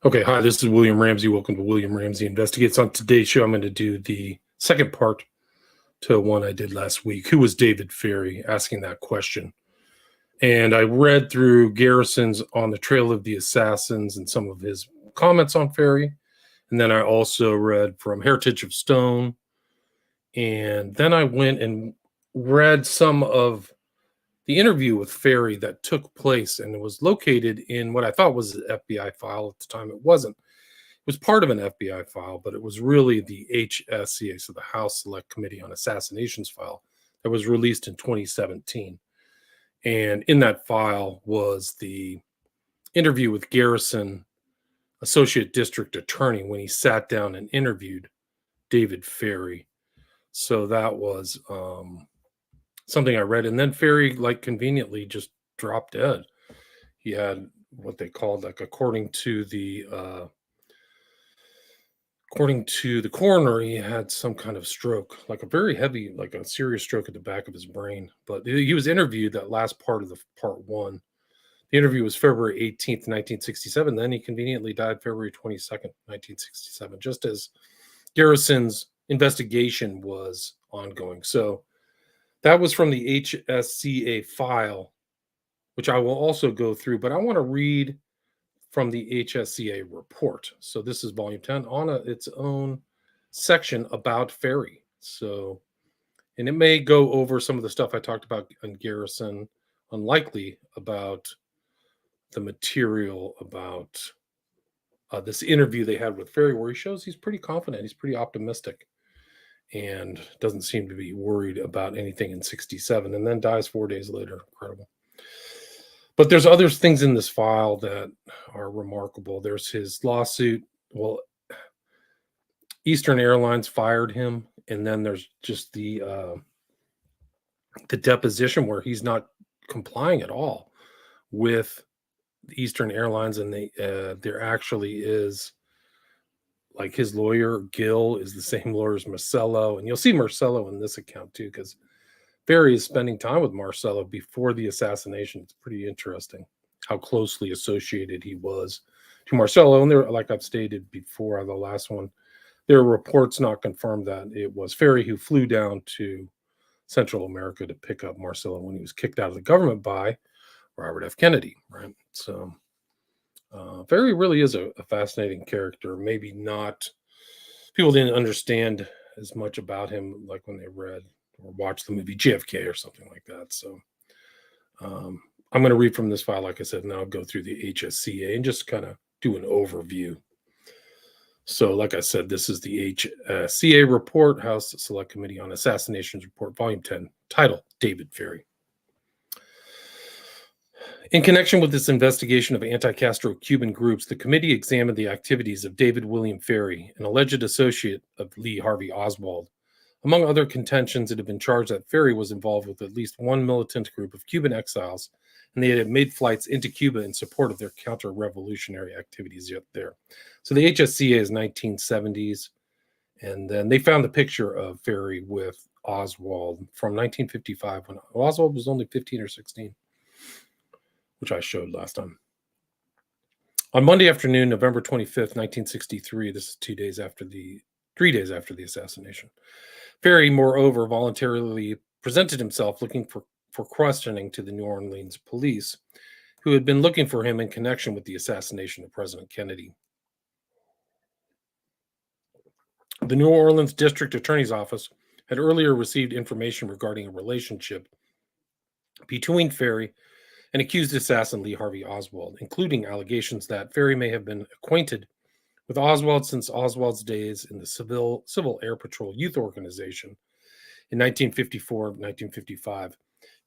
Okay, hi, this is William Ramsey. Welcome to William Ramsey Investigates. On today's show, I'm going to do the second part to one I did last week. Who was David Ferry? Asking that question. And I read through Garrison's On the Trail of the Assassins and some of his comments on Ferry. And then I also read from Heritage of Stone. And then I went and read some of the interview with Ferry that took place, and it was located in what I thought was an FBI file. At the time, it wasn't. It was part of an FBI file, but it was really the HSCA, so the House Select Committee on Assassinations file, that was released in 2017. And in that file was the interview with Garrison, Associate District Attorney, when he sat down and interviewed David Ferry. So that was something I read. And then Ferry, conveniently just dropped dead. He had what they called, according to the coroner, he had some kind of stroke, like a very heavy, like a serious stroke at the back of his brain. But he was interviewed, that last part of the part one. The interview was February 18th, 1967. Then he conveniently died February 22nd, 1967, just as Garrison's investigation was ongoing. So that was from the HSCA file, which I will also go through, but I want to read from the HSCA report. So this is volume 10 on its own section about Ferry. So, and it may go over some of the stuff I talked about on Garrison, unlikely about the material about this interview they had with Ferry, where he shows he's pretty confident, he's pretty optimistic, and doesn't seem to be worried about anything in 67, and then dies 4 days later. Incredible. But there's other things in this file that are remarkable. There's his lawsuit. Well, Eastern Airlines fired him, and then there's just the deposition where he's not complying at all with Eastern Airlines, and there actually is, like, his lawyer Gill is the same lawyer as Marcello, and you'll see Marcello in this account too, because Ferry is spending time with Marcello before the assassination. It's pretty interesting how closely associated he was to Marcello. And there, like I've stated before on the last one, there are reports not confirmed that it was Ferry who flew down to Central America to pick up Marcello when he was kicked out of the government by Robert F. Kennedy, right? So Ferry really is a fascinating character. Maybe not, people didn't understand as much about him like when they read or watch the movie JFK or something like that. So I'm going to read from this file, like I said, and I'll go through the HSCA and just kind of do an overview. So, like I said, this is the HSCA report, House Select Committee on Assassinations report, volume 10, title, David Ferry. In connection with this investigation of anti-Castro Cuban groups, the committee examined the activities of David William Ferry, an alleged associate of Lee Harvey Oswald. Among other contentions, it had been charged that Ferry was involved with at least one militant group of Cuban exiles, and they had made flights into Cuba in support of their counter-revolutionary activities yet there. So the HSCA is 1970s, and then they found the picture of Ferry with Oswald from 1955, when Oswald was only 15 or 16, which I showed last time. On Monday afternoon, November 25th, 1963, this is 3 days after the assassination, Ferry, moreover, voluntarily presented himself looking for questioning to the New Orleans police, who had been looking for him in connection with the assassination of President Kennedy. The New Orleans District Attorney's Office had earlier received information regarding a relationship between Ferry and accused assassin Lee Harvey Oswald, including allegations that Ferry may have been acquainted with Oswald since Oswald's days in the Civil Air Patrol Youth Organization in 1954-1955.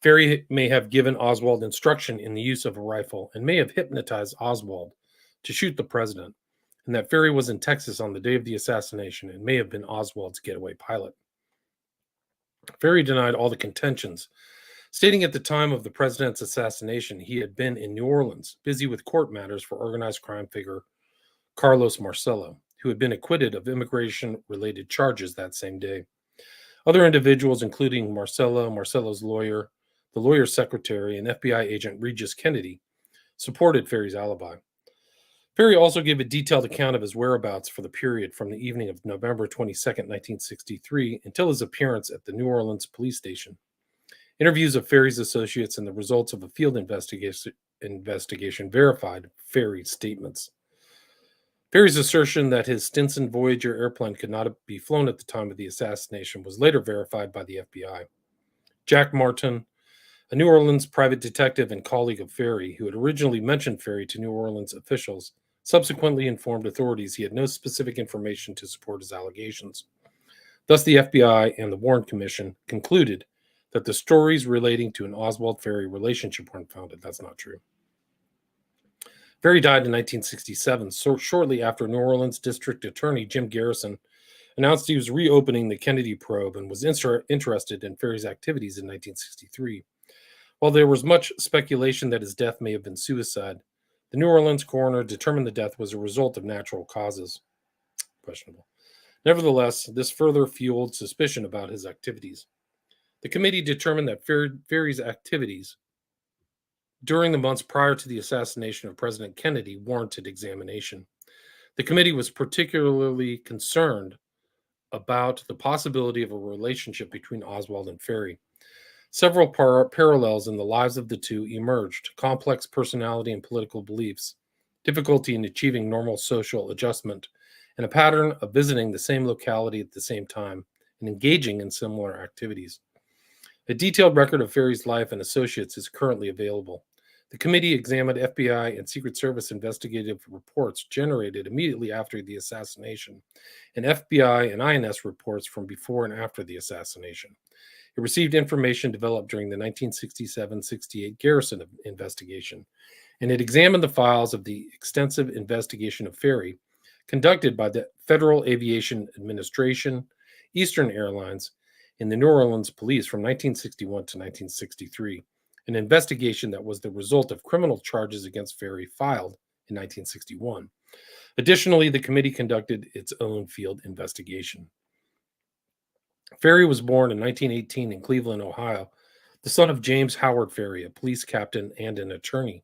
Ferry may have given Oswald instruction in the use of a rifle and may have hypnotized Oswald to shoot the president, and that Ferry was in Texas on the day of the assassination and may have been Oswald's getaway pilot. Ferry denied all the contentions, stating at the time of the president's assassination he had been in New Orleans, busy with court matters for organized crime figure Carlos Marcello, who had been acquitted of immigration-related charges that same day. Other individuals, including Marcello, Marcello's lawyer, the lawyer's secretary, and FBI agent Regis Kennedy, supported Ferry's alibi. Ferry also gave a detailed account of his whereabouts for the period from the evening of November 22nd, 1963, until his appearance at the New Orleans police station. Interviews of Ferry's associates and the results of a field investigation verified Ferry's statements. Ferry's assertion that his Stinson Voyager airplane could not be flown at the time of the assassination was later verified by the FBI. Jack Martin, a New Orleans private detective and colleague of Ferry, who had originally mentioned Ferry to New Orleans officials, subsequently informed authorities he had no specific information to support his allegations. Thus, the FBI and the Warren Commission concluded that the stories relating to an Oswald Ferry relationship weren't founded. That's not true. Ferry died in 1967, so shortly after New Orleans District Attorney Jim Garrison announced he was reopening the Kennedy probe and was interested in Ferry's activities in 1963. While there was much speculation that his death may have been suicide, the New Orleans coroner determined the death was a result of natural causes. Questionable. Nevertheless, this further fueled suspicion about his activities. The committee determined that Ferry's activities during the months prior to the assassination of President Kennedy warranted examination. The committee was particularly concerned about the possibility of a relationship between Oswald and Ferry. Several parallels in the lives of the two emerged: complex personality and political beliefs, difficulty in achieving normal social adjustment, and a pattern of visiting the same locality at the same time and engaging in similar activities. A detailed record of Ferry's life and associates is currently available. The committee examined FBI and Secret Service investigative reports generated immediately after the assassination, and FBI and INS reports from before and after the assassination. It received information developed during the 1967-68 Garrison investigation, and it examined the files of the extensive investigation of Ferry conducted by the Federal Aviation Administration, Eastern Airlines, and the New Orleans Police from 1961 to 1963, an investigation that was the result of criminal charges against Ferry filed in 1961. Additionally, the committee conducted its own field investigation. Ferry was born in 1918 in Cleveland, Ohio, the son of James Howard Ferry, a police captain and an attorney.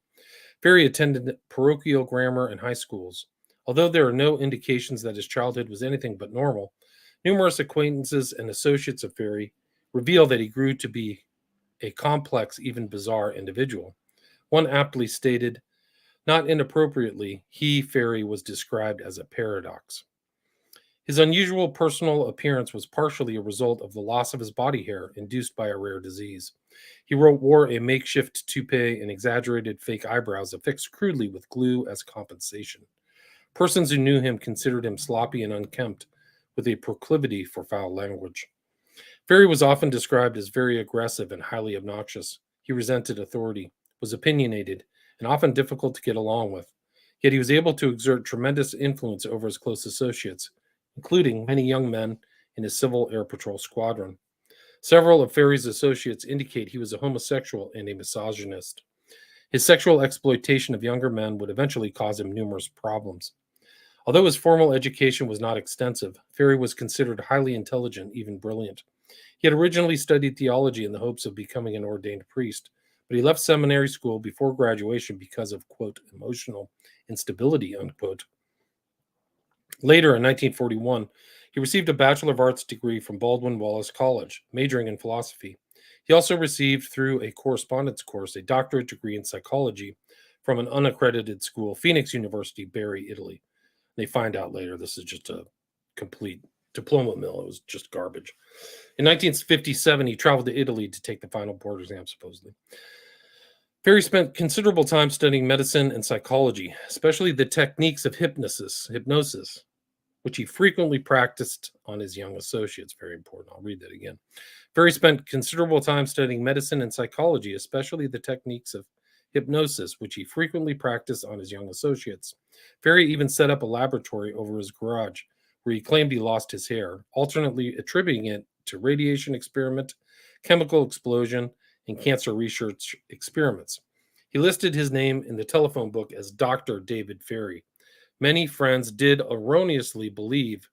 Ferry attended parochial grammar and high schools. Although there are no indications that his childhood was anything but normal, numerous acquaintances and associates of Ferry reveal that he grew to be a complex, even bizarre individual. One aptly stated, not inappropriately, Ferry was described as a paradox. His unusual personal appearance was partially a result of the loss of his body hair induced by a rare disease. He wore a makeshift toupee and exaggerated fake eyebrows affixed crudely with glue as compensation. Persons who knew him considered him sloppy and unkempt, with a proclivity for foul language. Ferry was often described as very aggressive and highly obnoxious. He resented authority, was opinionated, and often difficult to get along with. Yet he was able to exert tremendous influence over his close associates, including many young men in his Civil Air Patrol squadron. Several of Ferry's associates indicate he was a homosexual and a misogynist. His sexual exploitation of younger men would eventually cause him numerous problems. Although his formal education was not extensive, Ferry was considered highly intelligent, even brilliant. He had originally studied theology in the hopes of becoming an ordained priest, but he left seminary school before graduation because of, quote, emotional instability, unquote. Later, in 1941, he received a Bachelor of Arts degree from Baldwin Wallace College, majoring in philosophy. He also received, through a correspondence course, a doctorate degree in psychology from an unaccredited school, Phoenix University, Bari, Italy. They find out later this is just a complete diploma mill. It was just garbage. In 1957, he traveled to Italy to take the final board exam, supposedly. Ferry spent considerable time studying medicine and psychology, especially the techniques of hypnosis, which he frequently practiced on his young associates. Very important. I'll read that again. Ferry spent considerable time studying medicine and psychology, especially the techniques of hypnosis, which he frequently practiced on his young associates. Ferry even set up a laboratory over his garage, where he claimed he lost his hair, alternately attributing it to radiation experiment, chemical explosion, and cancer research experiments. He listed his name in the telephone book as Dr. David Ferry. Many friends did erroneously believe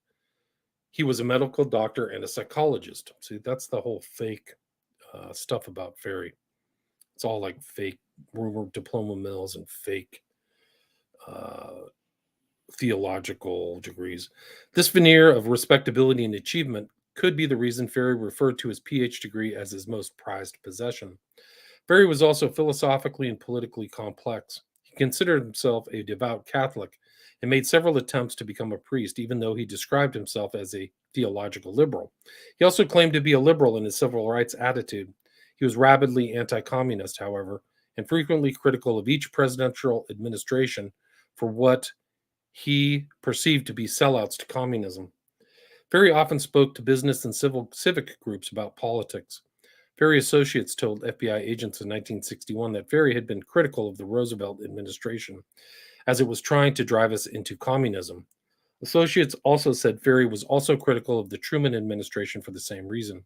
he was a medical doctor and a psychologist. See, that's the whole fake stuff about Ferry. It's all like fake rumor diploma mills and fake theological degrees. This veneer of respectability and achievement could be the reason Ferry referred to his PhD degree as his most prized possession. Ferry was also philosophically and politically complex. He considered himself a devout Catholic and made several attempts to become a priest, even though he described himself as a theological liberal. He also claimed to be a liberal in his civil rights attitude. He was rabidly anti communist, however, and frequently critical of each presidential administration for what he perceived to be sellouts to communism. Ferry often spoke to business and civic groups about politics. Ferry associates told FBI agents in 1961 that Ferry had been critical of the Roosevelt administration as it was trying to drive us into communism. Associates also said Ferry was also critical of the Truman administration for the same reason.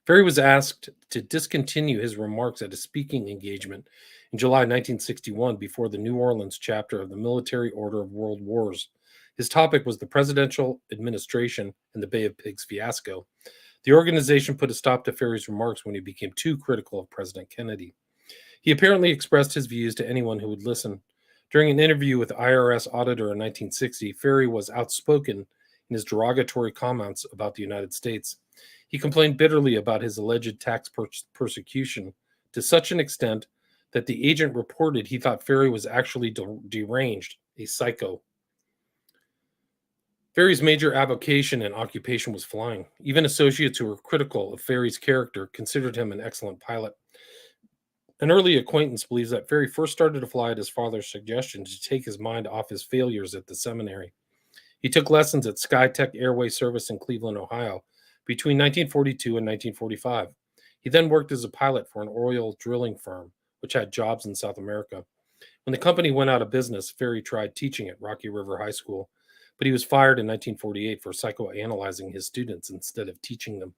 Ferry was asked to discontinue his remarks at a speaking engagement in July 1961 before the New Orleans chapter of the Military Order of World Wars. His topic was the presidential administration and the Bay of Pigs fiasco. The organization put a stop to Ferry's remarks when he became too critical of President Kennedy. He apparently expressed his views to anyone who would listen. During an interview with IRS auditor in 1960, Ferry was outspoken in his derogatory comments about the United States. He complained bitterly about his alleged tax persecution to such an extent that the agent reported he thought Ferry was actually deranged, a psycho. Ferry's major avocation and occupation was flying. Even associates who were critical of Ferry's character considered him an excellent pilot. An early acquaintance believes that Ferry first started to fly at his father's suggestion to take his mind off his failures at the seminary. He took lessons at SkyTech Airway Service in Cleveland, Ohio, between 1942 and 1945. He then worked as a pilot for an oil drilling firm, which had jobs in South America. When the company went out of business, Ferry tried teaching at Rocky River High School, but he was fired in 1948 for psychoanalyzing his students instead of teaching them.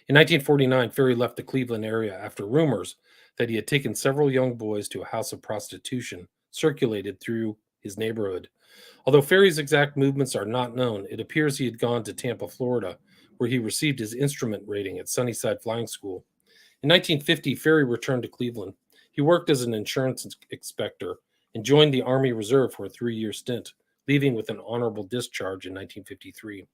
In 1949, Ferry left the Cleveland area after rumors that he had taken several young boys to a house of prostitution circulated through his neighborhood. Although Ferry's exact movements are not known, it appears he had gone to Tampa, Florida, where he received his instrument rating at Sunnyside Flying School. In 1950, Ferry returned to Cleveland. He worked as an insurance inspector and joined the Army Reserve for a 3-year stint, leaving with an honorable discharge in 1953.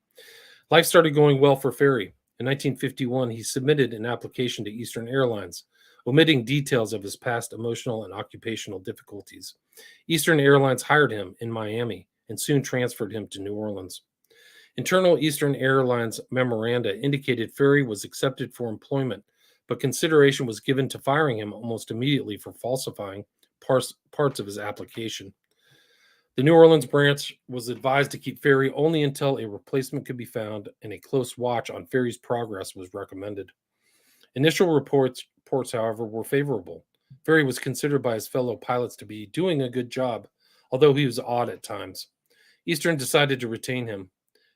Life started going well for Ferry. In 1951, he submitted an application to Eastern Airlines, omitting details of his past emotional and occupational difficulties. Eastern Airlines hired him in Miami and soon transferred him to New Orleans. Internal Eastern Airlines memoranda indicated Ferry was accepted for employment, but consideration was given to firing him almost immediately for falsifying parts of his application. The New Orleans branch was advised to keep Ferry only until a replacement could be found, and a close watch on Ferry's progress was recommended. Initial reports, however, were favorable. Ferry was considered by his fellow pilots to be doing a good job, although he was odd at times. Eastern decided to retain him.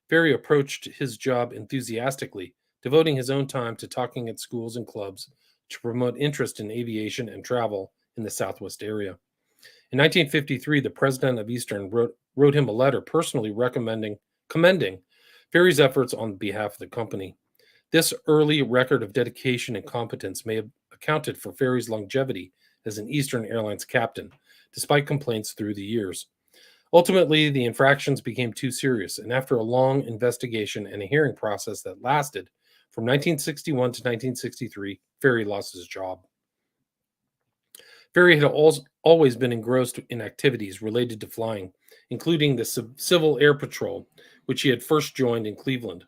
Ferry approached his job enthusiastically, devoting his own time to talking at schools and clubs to promote interest in aviation and travel in the Southwest area. In 1953, the president of Eastern wrote him a letter personally commending Ferry's efforts on behalf of the company. This early record of dedication and competence may have accounted for Ferry's longevity as an Eastern Airlines captain, despite complaints through the years. Ultimately, the infractions became too serious, and after a long investigation and a hearing process that lasted from 1961 to 1963, Ferry lost his job. Ferry had always been engrossed in activities related to flying, including the Civil Air Patrol, which he had first joined in Cleveland.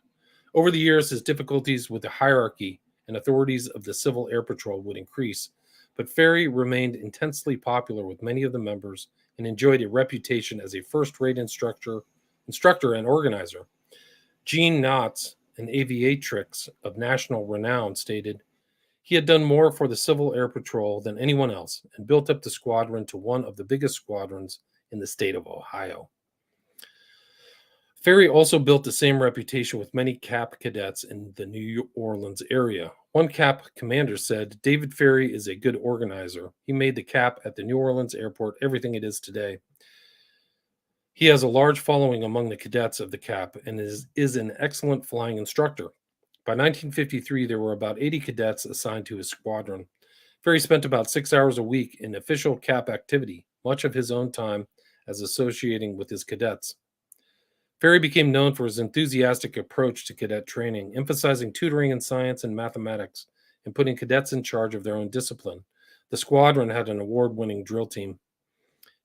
Over the years, his difficulties with the hierarchy and authorities of the Civil Air Patrol would increase, but Ferry remained intensely popular with many of the members and enjoyed a reputation as a first-rate instructor and organizer. Jean Knotts, an aviatrix of national renown, stated, "He had done more for the Civil Air Patrol than anyone else and built up the squadron to one of the biggest squadrons in the state of Ohio." Ferry also built the same reputation with many CAP cadets in the New Orleans area. One CAP commander said, "David Ferry is a good organizer. He made the CAP at the New Orleans airport everything it is today. He has a large following among the cadets of the CAP and is an excellent flying instructor." By 1953, there were about 80 cadets assigned to his squadron. Ferry spent about 6 hours a week in official CAP activity, much of his own time as associating with his cadets. Ferry became known for his enthusiastic approach to cadet training, emphasizing tutoring in science and mathematics and putting cadets in charge of their own discipline. The squadron had an award-winning drill team.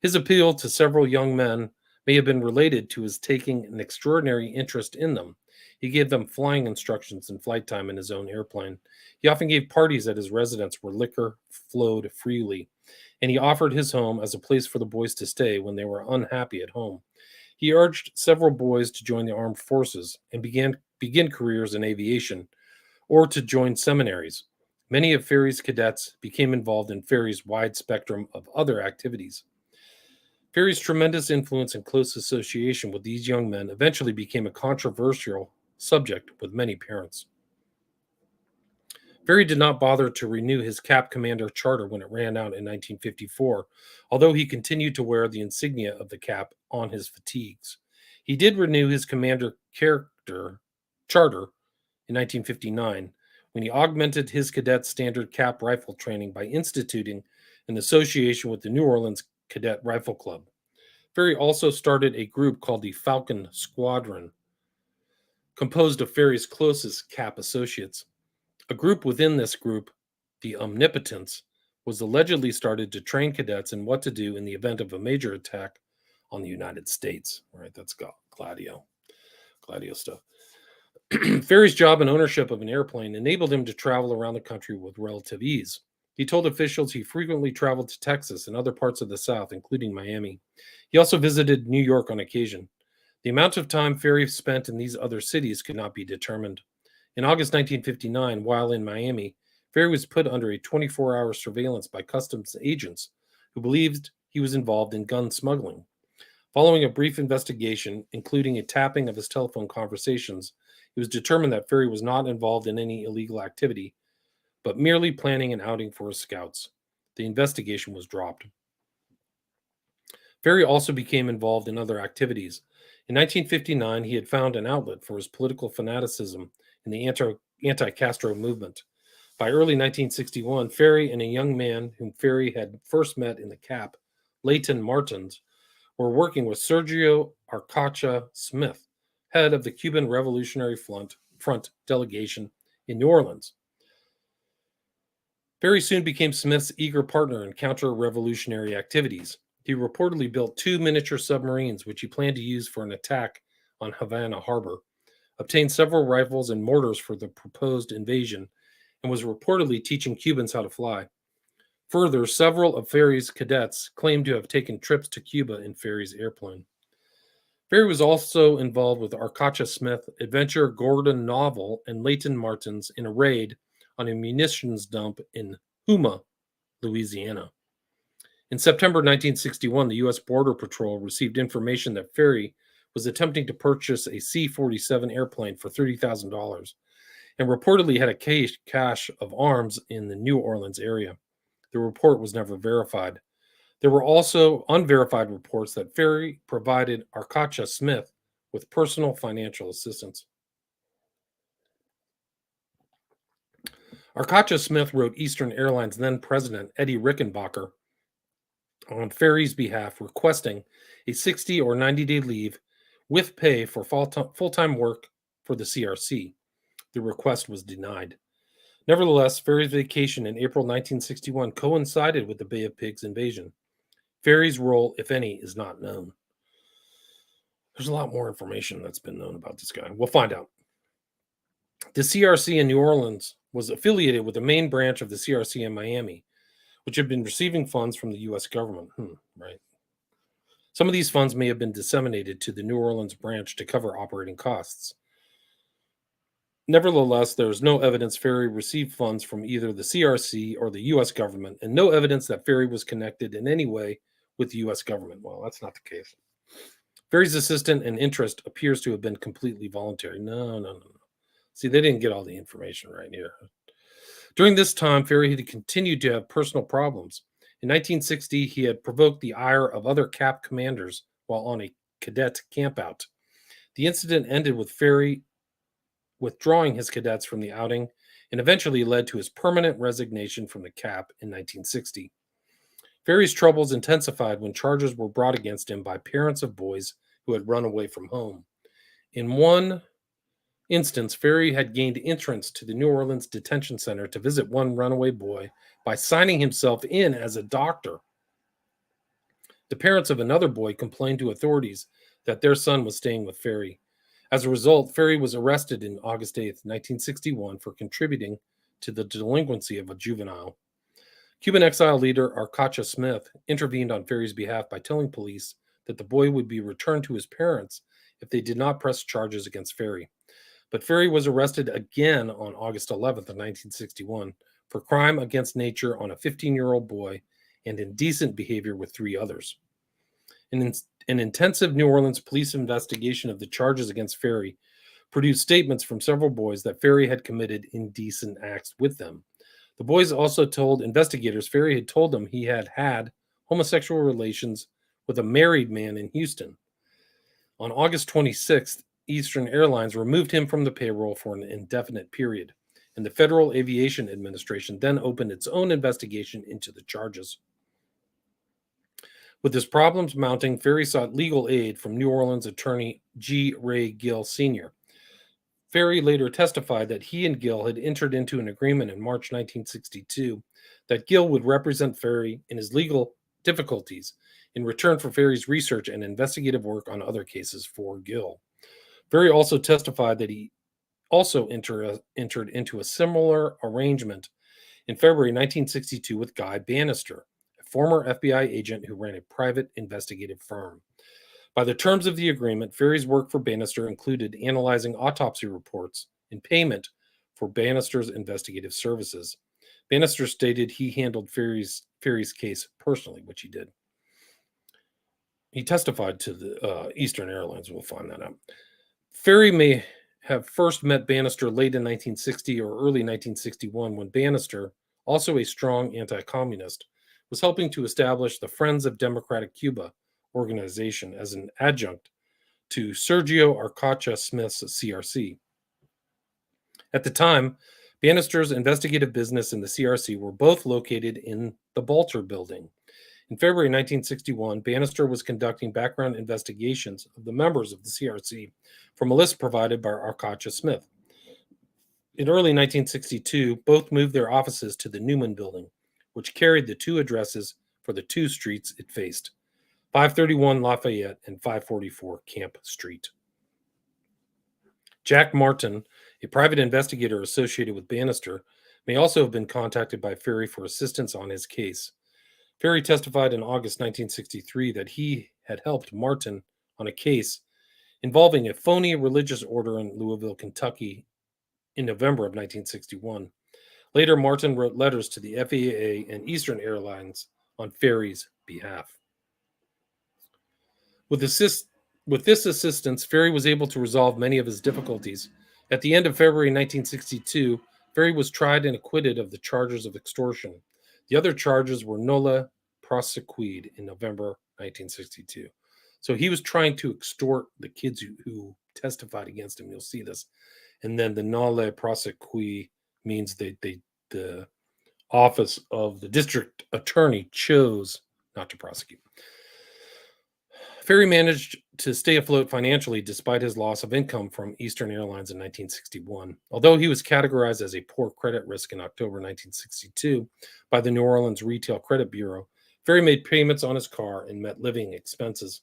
His appeal to several young men may have been related to his taking an extraordinary interest in them. He gave them flying instructions and flight time in his own airplane. He often gave parties at his residence where liquor flowed freely, and he offered his home as a place for the boys to stay when they were unhappy at home. He urged several boys to join the armed forces and begin careers in aviation or to join seminaries. Many of Ferry's cadets became involved in Ferry's wide spectrum of other activities. Ferry's tremendous influence and close association with these young men eventually became a controversial subject with many parents. Ferry did not bother to renew his Cap Commander charter when it ran out in 1954, although he continued to wear the insignia of the Cap on his fatigues. He did renew his Commander charter in 1959 when he augmented his cadet standard Cap rifle training by instituting an association with the New Orleans Cadet Rifle Club. Ferry also started a group called the Falcon Squadron, composed of Ferry's closest Cap associates. A group within this group, the Omnipotents, was allegedly started to train cadets in what to do in the event of a major attack on the United States. All right, that's got Gladio stuff. Ferry's job and ownership of an airplane enabled him to travel around the country with relative ease. He told officials he frequently traveled to Texas and other parts of the South, including Miami. He also visited New York on occasion. The amount of time Ferry spent in these other cities could not be determined. In August 1959, while in Miami, Ferry was put under a 24-hour surveillance by customs agents who believed he was involved in gun smuggling. Following a brief investigation, including a tapping of his telephone conversations, it was determined that Ferry was not involved in any illegal activity, but merely planning an outing for his scouts. The investigation was dropped. Ferry also became involved in other activities. In 1959, he had found an outlet for his political fanaticism in the anti-Castro movement. By early 1961, Ferry and a young man whom Ferry had first met in the Cap, Leighton Martins, were working with Sergio Arcacha Smith, head of the Cuban Revolutionary Front delegation in New Orleans. Ferry soon became Smith's eager partner in counter-revolutionary activities. He reportedly built 2 miniature submarines, which he planned to use for an attack on Havana Harbor, obtained several rifles and mortars for the proposed invasion, and was reportedly teaching Cubans how to fly. Further, several of Ferry's cadets claimed to have taken trips to Cuba in Ferry's airplane. Ferry was also involved with Arcacha Smith, adventurer Gordon Novel, and Leighton Martins in a raid on a munitions dump in Houma, Louisiana. In September 1961, the U.S. Border Patrol received information that Ferry was attempting to purchase a C-47 airplane for $30,000 and reportedly had a cache of arms in the New Orleans area. The report was never verified. There were also unverified reports that Ferry provided Arcacha Smith with personal financial assistance. Arcacha Smith wrote Eastern Airlines then president Eddie Rickenbacker on Ferry's behalf, requesting a 60 or 90-day leave with pay for full-time work for the CRC. The request was denied. Nevertheless, Ferry's vacation in April 1961 coincided with the Bay of Pigs invasion. Ferry's role, if any, is not known. There's a lot more information that's been known about this guy. We'll find out. The CRC in New Orleans was affiliated with the main branch of the CRC in Miami, which had been receiving funds from the U.S. government. Right. Some of these funds may have been disseminated to the New Orleans branch to cover operating costs. Nevertheless, there is no evidence Ferry received funds from either the CRC or the U.S. government, and no evidence that Ferry was connected in any way with the U.S. government. Well, that's not the case. Ferry's assistance and interest appears to have been completely voluntary. No. See, they didn't get all the information right here. During this time, Ferry had continued to have personal problems. In 1960, he had provoked the ire of other Cap commanders while on a cadet campout. The incident ended with Ferry withdrawing his cadets from the outing and eventually led to his permanent resignation from the Cap in 1960. Ferry's troubles intensified when charges were brought against him by parents of boys who had run away from home. In one instance, Ferry had gained entrance to the New Orleans detention center to visit one runaway boy by signing himself in as a doctor. The parents of another boy complained to authorities that their son was staying with Ferry. As a result, Ferry was arrested on August 8, 1961, for contributing to the delinquency of a juvenile. Cuban exile leader Arcacha Smith intervened on Ferry's behalf by telling police that the boy would be returned to his parents if they did not press charges against Ferry. But Ferry was arrested again on August 11th of 1961 for crime against nature on a 15-year-old boy and indecent behavior with 3 others. An intensive New Orleans police investigation of the charges against Ferry produced statements from several boys that Ferry had committed indecent acts with them. The boys also told investigators Ferry had told them he had had homosexual relations with a married man in Houston. On August 26th, Eastern Airlines removed him from the payroll for an indefinite period, and the Federal Aviation Administration then opened its own investigation into the charges. With his problems mounting, Ferry sought legal aid from New Orleans attorney G. Ray Gill Sr. Ferry later testified that he and Gill had entered into an agreement in March 1962 that Gill would represent Ferry in his legal difficulties in return for Ferry's research and investigative work on other cases for Gill. Ferry also testified that he also entered into a similar arrangement in February 1962 with Guy Bannister, a former FBI agent who ran a private investigative firm. By the terms of the agreement, Ferry's work for Bannister included analyzing autopsy reports in payment for Bannister's investigative services. Bannister stated he handled Ferry's case personally, which he did. He testified to the Eastern Airlines. We'll find that out. Ferry may have first met Bannister late in 1960 or early 1961 when Bannister, also a strong anti-communist, was helping to establish the Friends of Democratic Cuba organization as an adjunct to Sergio Arcacha Smith's CRC. At the time, Bannister's investigative business and the CRC were both located in the Balter building. In February 1961, Bannister was conducting background investigations of the members of the CRC from a list provided by Arcacha Smith. In early 1962, both moved their offices to the Newman building, which carried the 2 addresses for the 2 streets it faced, 531 Lafayette and 544 Camp Street. Jack Martin, a private investigator associated with Bannister, may also have been contacted by Ferry for assistance on his case. Ferry testified in August 1963 that he had helped Martin on a case involving a phony religious order in Louisville, Kentucky in November of 1961. Later, Martin wrote letters to the FAA and Eastern Airlines on Ferry's behalf. With this assistance, Ferry was able to resolve many of his difficulties. At the end of February 1962, Ferry was tried and acquitted of the charges of extortion. The other charges were nolle prosequid in November 1962. So he was trying to extort the kids who testified against him. You'll see this. And then the nolle prosequi means the office of the district attorney chose not to prosecute. Ferry managed to stay afloat financially despite his loss of income from Eastern Airlines in 1961. Although he was categorized as a poor credit risk in October 1962 by the New Orleans Retail Credit Bureau, Ferry made payments on his car and met living expenses.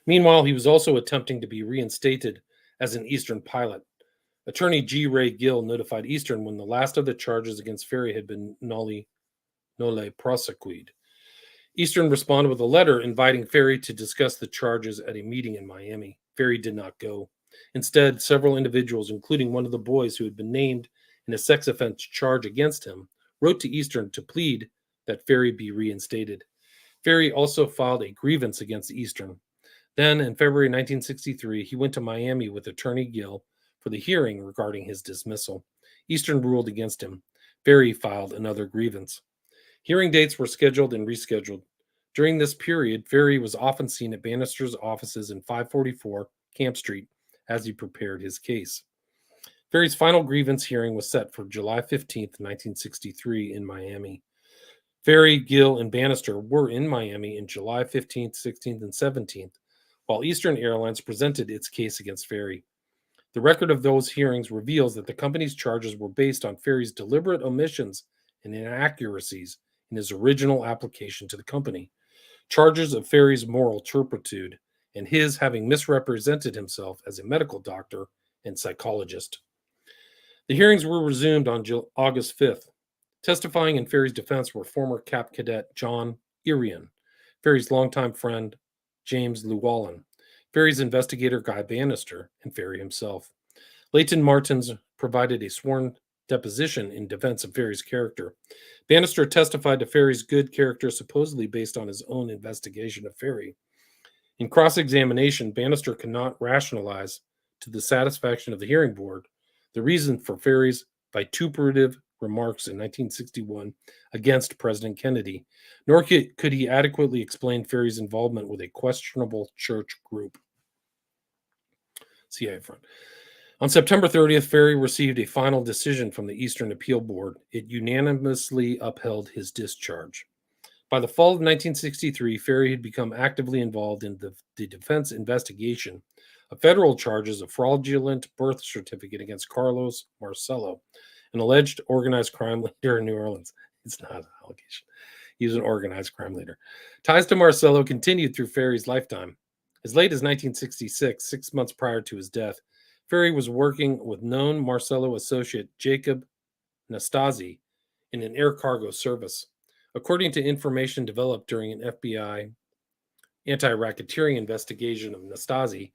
Meanwhile, he was also attempting to be reinstated as an Eastern pilot. Attorney G. Ray Gill notified Eastern when the last of the charges against Ferry had been nolle prosequid. Eastern responded with a letter inviting Ferry to discuss the charges at a meeting in Miami. Ferry did not go. Instead, several individuals, including one of the boys who had been named in a sex offense charge against him, wrote to Eastern to plead that Ferry be reinstated. Ferry also filed a grievance against Eastern. Then, in February 1963, he went to Miami with Attorney Gill for the hearing regarding his dismissal. Eastern ruled against him. Ferry filed another grievance. Hearing dates were scheduled and rescheduled. During this period, Ferry was often seen at Bannister's offices in 544 Camp Street as he prepared his case. Ferry's final grievance hearing was set for July 15, 1963 in Miami. Ferry, Gill, and Bannister were in Miami in July 15th, 16th, and 17th, while Eastern Airlines presented its case against Ferry. The record of those hearings reveals that the company's charges were based on Ferry's deliberate omissions and inaccuracies in his original application to the company, charges of Ferry's moral turpitude, and his having misrepresented himself as a medical doctor and psychologist. The hearings were resumed on August 5th. Testifying in Ferry's defense were former Cap Cadet John Irian, Ferry's longtime friend James Llewellyn, Ferry's investigator Guy Bannister, and Ferry himself. Leighton Martins provided a sworn deposition in defense of Ferry's character. Bannister testified to Ferry's good character supposedly based on his own investigation of Ferry. In cross-examination, Bannister cannot rationalize to the satisfaction of the hearing board the reason for Ferry's vituperative remarks in 1961 against President Kennedy, nor could he adequately explain Ferry's involvement with a questionable church group. CIA front. On September 30th, Ferry received a final decision from the Eastern Appeal Board. It unanimously upheld his discharge. By the fall of 1963, Ferry had become actively involved in the defense investigation of federal charges of fraudulent birth certificate against Carlos Marcello, an alleged organized crime leader in New Orleans. It's not an allegation. He was an organized crime leader. Ties to Marcello continued through Ferry's lifetime. As late as 1966, 6 months prior to his death, Ferry was working with known Marcello associate Jacob Nastasi in an air cargo service. According to information developed during an FBI anti-racketeering investigation of Nastasi,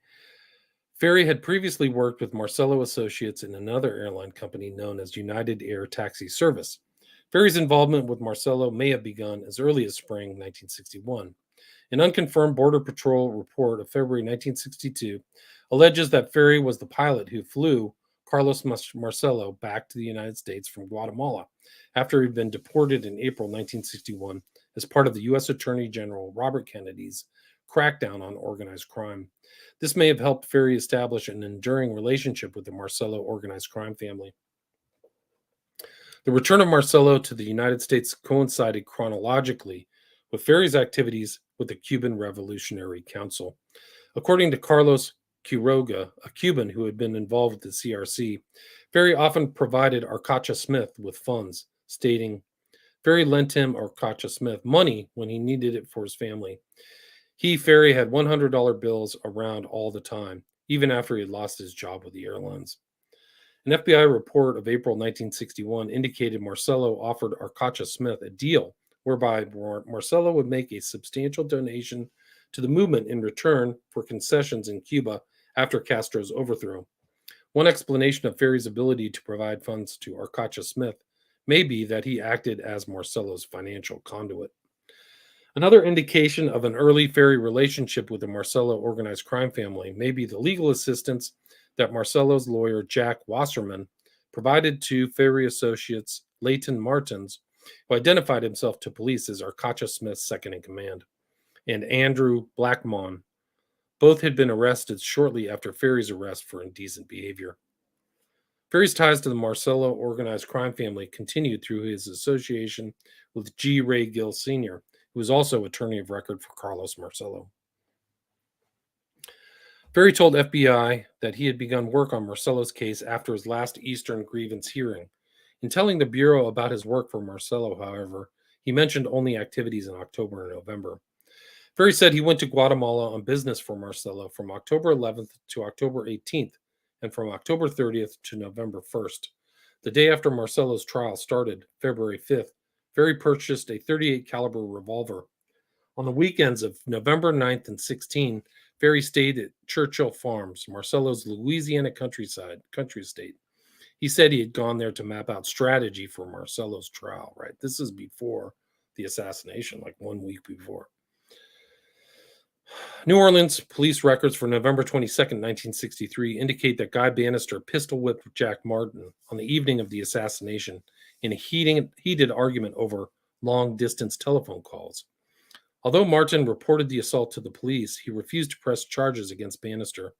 Ferry had previously worked with Marcello Associates in another airline company known as United Air Taxi Service. Ferry's involvement with Marcello may have begun as early as spring 1961. An unconfirmed Border Patrol report of February 1962 alleges that Ferry was the pilot who flew Carlos Marcello back to the United States from Guatemala after he'd been deported in April 1961 as part of the U.S. Attorney General Robert Kennedy's crackdown on organized crime. This may have helped Ferry establish an enduring relationship with the Marcello organized crime family. The return of Marcello to the United States coincided chronologically with Ferry's activities with the Cuban Revolutionary Council. According to Carlos Quiroga, a Cuban who had been involved with the CRC, Ferry often provided Arcacha Smith with funds, stating, Ferry lent him, Arcacha Smith, money when he needed it for his family. Ferry, had $100 bills around all the time, even after he had lost his job with the airlines. An FBI report of April 1961 indicated Marcello offered Arcacha Smith a deal whereby Marcello would make a substantial donation to the movement in return for concessions in Cuba after Castro's overthrow. One explanation of Ferry's ability to provide funds to Arcacha Smith may be that he acted as Marcello's financial conduit. Another indication of an early Ferry relationship with the Marcello organized crime family may be the legal assistance that Marcello's lawyer Jack Wasserman provided to Ferry associates Leighton Martins, who identified himself to police as Arcacha Smith's second-in-command, and Andrew Blackmon. Both had been arrested shortly after Ferry's arrest for indecent behavior. Ferry's ties to the Marcello organized crime family continued through his association with G. Ray Gill Sr., who was also attorney of record for Carlos Marcello. Ferry told FBI that he had begun work on Marcello's case after his last Eastern grievance hearing. In telling the Bureau about his work for Marcello, however, he mentioned only activities in October and November. Ferry said he went to Guatemala on business for Marcello from October 11th to October 18th and from October 30th to November 1st. The day after Marcello's trial started, February 5th, Ferry purchased a .38 caliber revolver. On the weekends of November 9th and 16th, Ferry stayed at Churchill Farms, Marcello's Louisiana country estate. He said he had gone there to map out strategy for Marcello's trial, right? This is before the assassination, like 1 week before. New Orleans police records for November 22nd, 1963 indicate that Guy Bannister pistol whipped Jack Martin on the evening of the assassination in a heated argument over long-distance telephone calls. Although Martin reported the assault to the police, he refused to press charges against Bannister.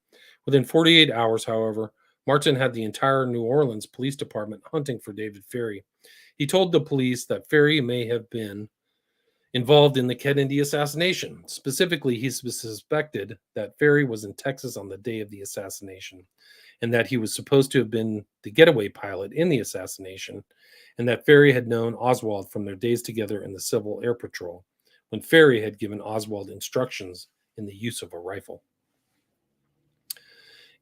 Within 48 hours, however, Martin had the entire New Orleans Police Department hunting for David Ferry. He told the police that Ferry may have been involved in the Kennedy assassination. Specifically, he suspected that Ferry was in Texas on the day of the assassination, and that he was supposed to have been the getaway pilot in the assassination, and that Ferry had known Oswald from their days together in the Civil Air Patrol, when Ferry had given Oswald instructions in the use of a rifle.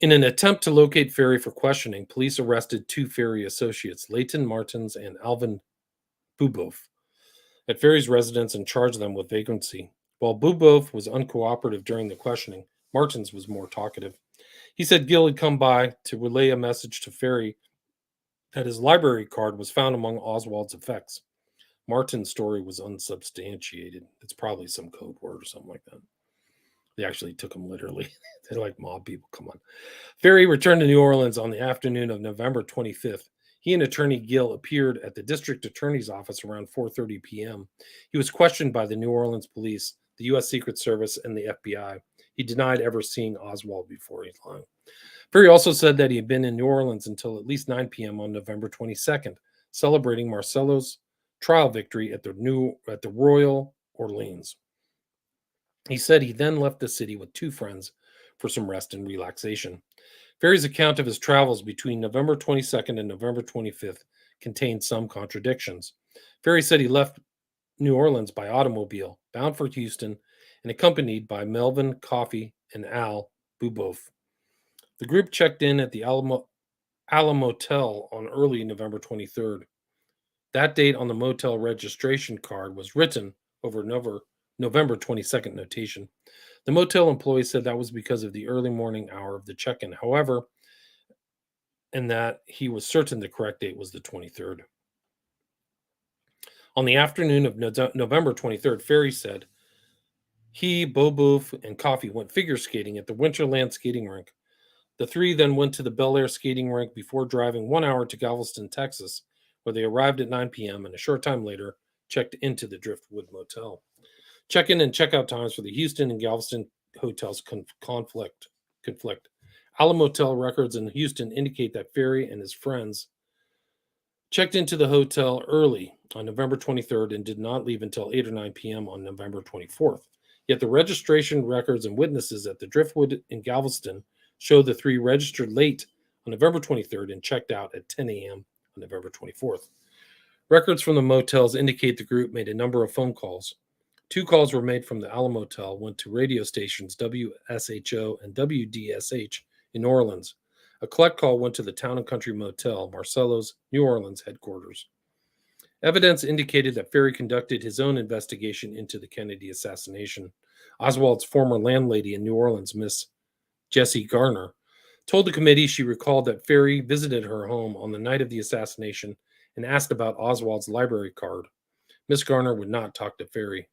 In an attempt to locate Ferry for questioning, police arrested two Ferry associates, Leighton Martins and Alvin Buboff, at Ferry's residence and charged them with vagrancy. While Buboff was uncooperative during the questioning, Martins was more talkative. He said Gill had come by to relay a message to Ferry that his library card was found among Oswald's effects. Martin's story was unsubstantiated. It's probably some code word or something like that. They actually took him literally. They're like mob people. Come on. Ferry returned to New Orleans on the afternoon of November 25th. He and Attorney Gill appeared at the district attorney's office around 4:30 p.m. He was questioned by the New Orleans police, the U.S. Secret Service, and the FBI. He denied ever seeing Oswald before. He's lying. Ferry also said that he had been in New Orleans until at least 9 p.m. on November 22nd, celebrating Marcello's trial victory at the Royal Orleans. He said he then left the city with two friends for some rest and relaxation. Ferry's account of his travels between November 22nd and November 25th contained some contradictions. Ferry said he left New Orleans by automobile, bound for Houston, and accompanied by Melvin Coffey and Al Buboff. The group checked in at the Alamotel on early November 23rd. That date on the motel registration card was written over November 22nd notation. The motel employee said that was because of the early morning hour of the check-in, however, and that he was certain the correct date was the 23rd. On the afternoon of November 23rd, Ferry said he, Buboff, and Coffey went figure skating at the Winterland skating rink. The three then went to the Bel Air skating rink before driving 1 hour to Galveston, Texas, where they arrived at 9 p.m. and a short time later checked into the Driftwood Motel. Check-in and check-out times for the Houston and Galveston hotels conflict. Alamotel records in Houston indicate that Ferry and his friends checked into the hotel early on November 23rd and did not leave until 8 or 9 p.m. on November 24th. Yet the registration records and witnesses at the Driftwood in Galveston show the three registered late on November 23rd and checked out at 10 a.m. on November 24th. Records from the motels indicate the group made a number of phone calls. 2 calls were made from the Alamotel, went to radio stations WSHO and WDSH in New Orleans. A collect call went to the Town and Country Motel, Marcello's New Orleans headquarters. Evidence indicated that Ferry conducted his own investigation into the Kennedy assassination. Oswald's former landlady in New Orleans, Miss Jessie Garner, told the committee she recalled that Ferry visited her home on the night of the assassination and asked about Oswald's library card. Miss Garner would not talk to Ferry.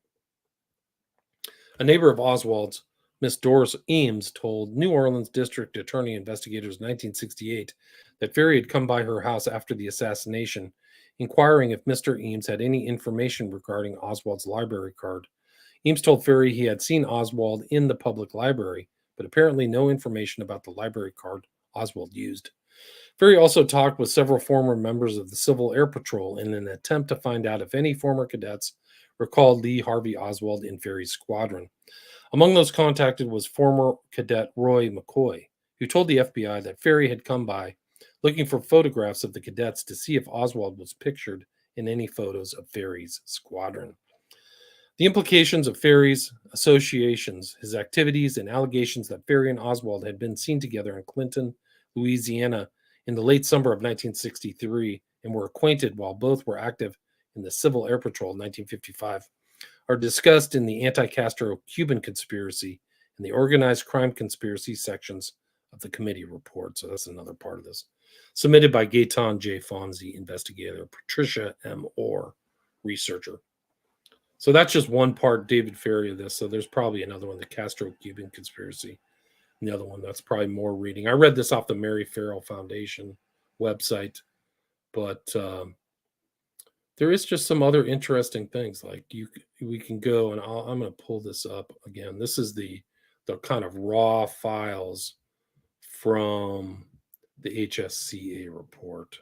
A neighbor of Oswald's, Miss Doris Eames, told New Orleans District Attorney investigators in 1968 that Ferry had come by her house after the assassination, inquiring if Mr. Eames had any information regarding Oswald's library card. Eames told Ferry he had seen Oswald in the public library, but apparently no information about the library card Oswald used. Ferry also talked with several former members of the Civil Air Patrol in an attempt to find out if any former cadets recalled Lee Harvey Oswald in Ferry's squadron. Among those contacted was former cadet Roy McCoy, who told the FBI that Ferry had come by looking for photographs of the cadets to see if Oswald was pictured in any photos of Ferry's squadron. The implications of Ferry's associations, his activities, and allegations that Ferry and Oswald had been seen together in Clinton, Louisiana, in the late summer of 1963 and were acquainted while both were active in the Civil Air Patrol in 1955, are discussed in the anti-Castro Cuban conspiracy and the organized crime conspiracy sections of the committee report. So that's another part of this. Submitted by Gaetan J. Fonzie, investigator, Patricia M. Orr, researcher. So that's just one part, David Ferry, of this. So there's probably another one, the Castro-Cuban conspiracy. And the other one, that's probably more reading. I read this off the Mary Farrell Foundation website, but there is just some other interesting things. Like we can go, and I'm going to pull this up again. This is the kind of raw files from the HSCA report.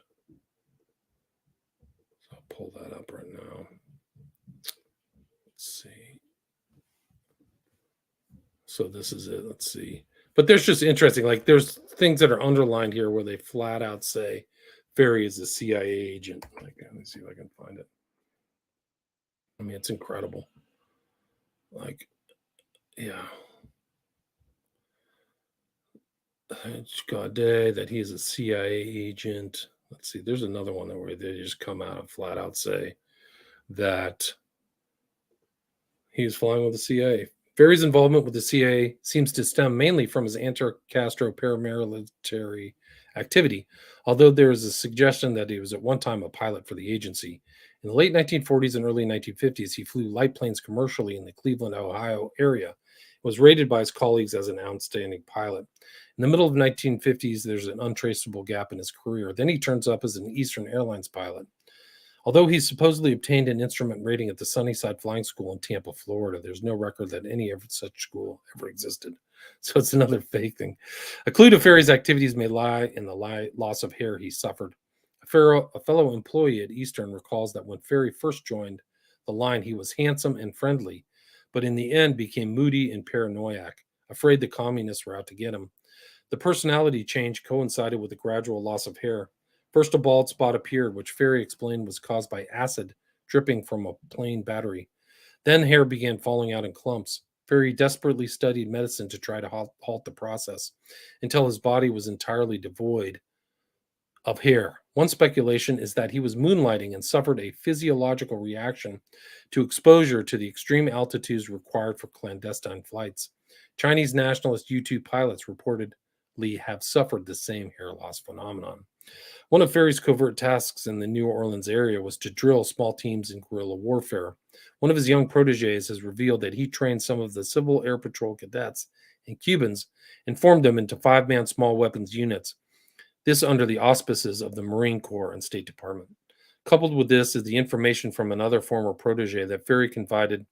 So I'll pull that up right now. Let's Let's see. So this is it. Let's see. But there's just interesting, like there's things that are underlined here where they flat out say Ferry is a CIA agent. Like, let me see if I can find it. I mean, it's incredible. Like, yeah. Day that he is a CIA agent. Let's see. There's another one where they just come out and flat out say that he was flying with the CIA. Ferry's involvement with the CIA seems to stem mainly from his anti-Castro paramilitary activity, although there is a suggestion that he was at one time a pilot for the agency. In the late 1940s and early 1950s, he flew light planes commercially in the Cleveland, Ohio area. He was rated by his colleagues as an outstanding pilot. In the middle of the 1950s, there's an untraceable gap in his career. Then he turns up as an Eastern Airlines pilot. Although he supposedly obtained an instrument rating at the Sunnyside Flying School in Tampa, Florida, there's no record that any such school ever existed. So it's another fake thing. A clue to Ferry's activities may lie in the loss of hair he suffered. A fellow employee at Eastern recalls that when Ferry first joined the line, he was handsome and friendly, but in the end became moody and paranoiac, afraid the communists were out to get him. The personality change coincided with a gradual loss of hair. First, a bald spot appeared, which Ferry explained was caused by acid dripping from a plane battery. Then hair began falling out in clumps. Ferry desperately studied medicine to try to halt the process until his body was entirely devoid of hair. One speculation is that he was moonlighting and suffered a physiological reaction to exposure to the extreme altitudes required for clandestine flights. Chinese nationalist U-2 pilots reportedly have suffered the same hair loss phenomenon. One of Ferry's covert tasks in the New Orleans area was to drill small teams in guerrilla warfare. One of his young proteges has revealed that he trained some of the Civil Air Patrol cadets and Cubans and formed them into 5-man small weapons units, this under the auspices of the Marine Corps and State Department. Coupled with this is the information from another former protege that Ferry confided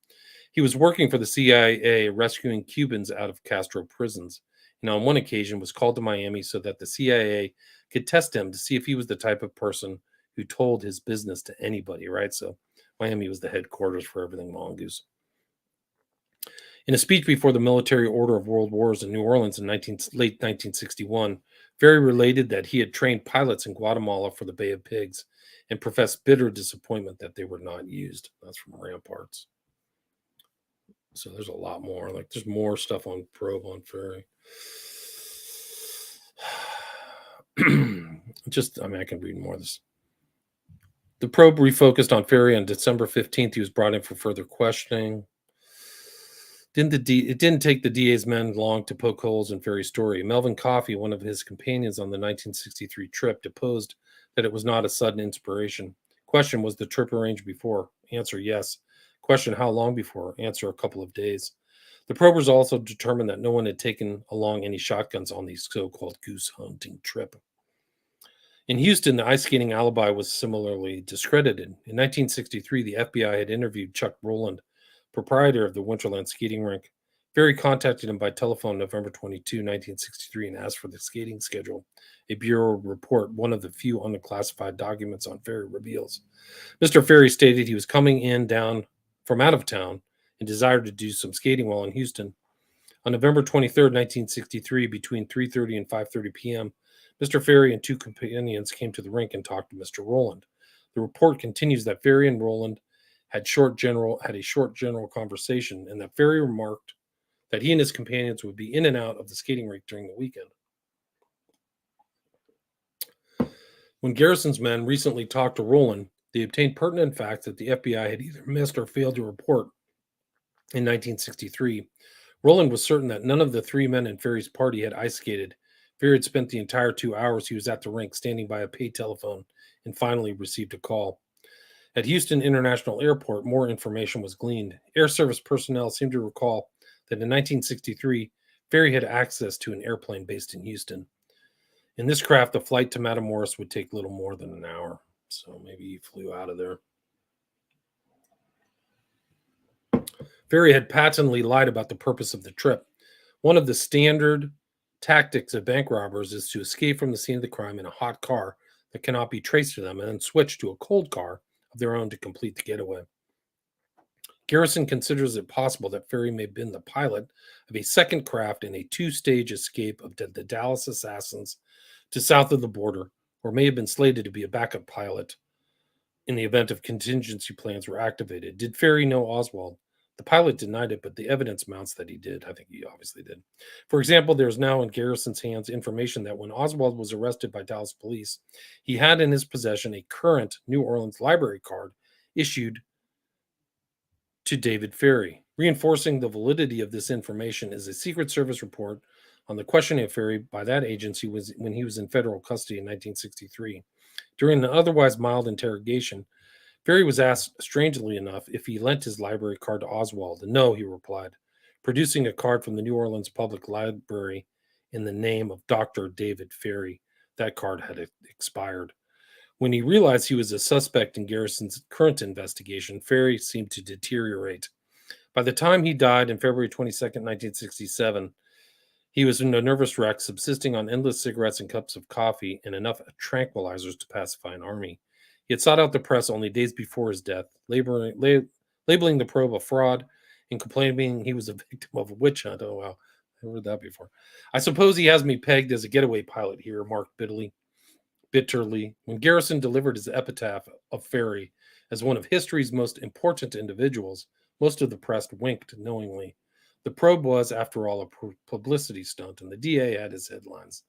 he was working for the CIA rescuing Cubans out of Castro prisons, and on one occasion was called to Miami so that the CIA could test him to see if he was the type of person who told his business to anybody, right? So Miami was the headquarters for everything mongoose. In a speech before the Military Order of World Wars in New Orleans in late 1961, Ferry related that he had trained pilots in Guatemala for the Bay of Pigs and professed bitter disappointment that they were not used. That's from Ramparts. So there's a lot more. Like there's more stuff on Probe on Ferry. I can read more of this. The probe refocused on Ferry on December 15th. He was brought in for further questioning. It didn't take the DA's men long to poke holes in Ferry's story. Melvin Coffey, one of his companions on the 1963 trip, deposed that it was not a sudden inspiration. Question, was the trip arranged before? Answer, yes. Question, how long before? Answer, a couple of days. The probers also determined that no one had taken along any shotguns on the so-called goose hunting trip. In Houston, the ice skating alibi was similarly discredited. In 1963, the FBI had interviewed Chuck Rowland, proprietor of the Winterland skating rink. Ferry contacted him by telephone November 22, 1963, and asked for the skating schedule. A Bureau report, one of the few unclassified documents on Ferry, reveals. Mr. Ferry stated he was coming down from out of town and desired to do some skating while in Houston. On November 23, 1963, between 3:30 and 5:30 p.m., Mr. Ferry and two companions came to the rink and talked to Mr. Rowland. The report continues that Ferry and Rowland had a short general conversation, and that Ferry remarked that he and his companions would be in and out of the skating rink during the weekend. When Garrison's men recently talked to Rowland, they obtained pertinent facts that the FBI had either missed or failed to report. In 1963, Rowland was certain that none of the three men in Ferry's party had ice skated. Ferry had spent the entire 2 hours he was at the rink standing by a pay telephone and finally received a call. At Houston International Airport, more information was gleaned. Air Service personnel seemed to recall that in 1963, Ferry had access to an airplane based in Houston. In this craft, the flight to Matamoros would take little more than an hour. So maybe he flew out of there. Ferry had patently lied about the purpose of the trip. One of the standard tactics of bank robbers is to escape from the scene of the crime in a hot car that cannot be traced to them and then switch to a cold car of their own to complete the getaway. Garrison considers it possible that Ferry may have been the pilot of a second craft in a two-stage escape of the Dallas assassins to south of the border, or may have been slated to be a backup pilot in the event of contingency plans were activated. Did Ferry know Oswald? The pilot denied it, but the evidence mounts that he did. I think he obviously did. For example, there's now in Garrison's hands information that when Oswald was arrested by Dallas police, he had in his possession a current New Orleans library card issued to David Ferry. Reinforcing the validity of this information is a Secret Service report on the questioning of Ferry by that agency when he was in federal custody in 1963. During an otherwise mild interrogation, Ferry was asked, strangely enough, if he lent his library card to Oswald. And no, he replied, producing a card from the New Orleans Public Library in the name of Dr. David Ferry. That card had expired. When he realized he was a suspect in Garrison's current investigation, Ferry seemed to deteriorate. By the time he died on February 22nd, 1967, he was in a nervous wreck, subsisting on endless cigarettes and cups of coffee and enough tranquilizers to pacify an army. He had sought out the press only days before his death, labeling the probe a fraud and complaining he was a victim of a witch hunt. Oh, wow. I heard that before. I suppose he has me pegged as a getaway pilot, he remarked bitterly. When Garrison delivered his epitaph of Ferry as one of history's most important individuals, most of the press winked knowingly. The probe was, after all, a publicity stunt, and the DA had his headlines.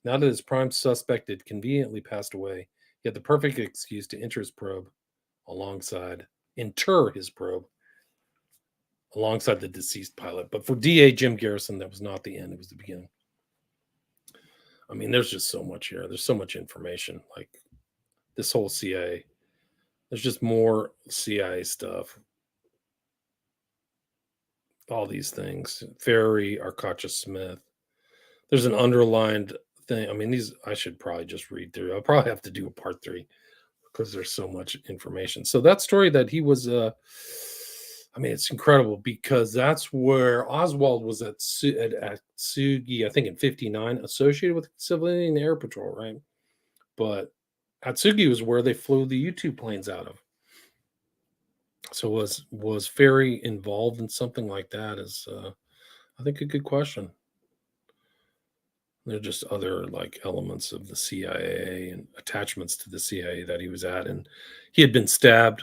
Now that his prime suspect had conveniently passed away, he had the perfect excuse to inter his probe alongside the deceased pilot. But for DA Jim Garrison, that was not the end, it was the beginning. I mean, there's just so much here. There's so much information. Like this whole CIA. There's just more CIA stuff. All these things. Ferry, Arcacha Smith. There's an underlined thing. I mean, these I should probably just read through. I'll probably have to do a part 3 because there's so much information. So that story that he was I mean, it's incredible because that's where Oswald was at Atsugi, I think in 59, associated with Civilian Air Patrol, right? But Atsugi was where they flew the U-2 planes out of. So was Ferry involved in something like that? Is I think a good question. There are just other like elements of the CIA and attachments to the CIA that he was at, and he had been stabbed.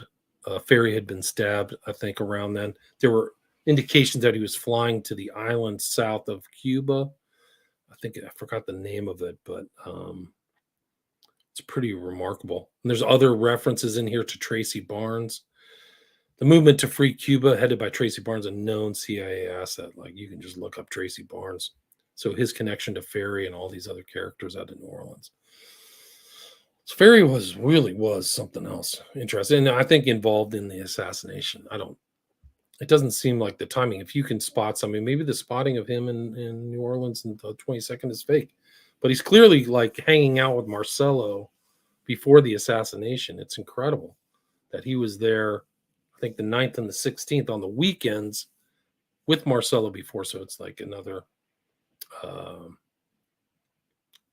Ferry had been stabbed, I think, around then. There were indications that he was flying to the island south of Cuba. I think I forgot the name of it, but it's pretty remarkable. And there's other references in here to Tracy Barnes. The movement to free Cuba, headed by Tracy Barnes, a known CIA asset. Like you can just look up Tracy Barnes. So his connection to Ferry and all these other characters out of New Orleans. So Ferry really was something else interesting, and I think involved in the assassination. It doesn't seem like the timing. If you can spot something, maybe the spotting of him in New Orleans in the 22nd is fake, but he's clearly like hanging out with Marcello before the assassination. It's incredible that he was there. I think the 9th and the 16th on the weekends with Marcello before. So it's like another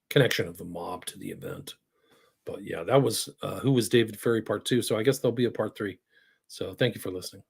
connection of the mob to the event. But yeah, that was Who Was David Ferry Part 2. So I guess there'll be a Part 3. So thank you for listening.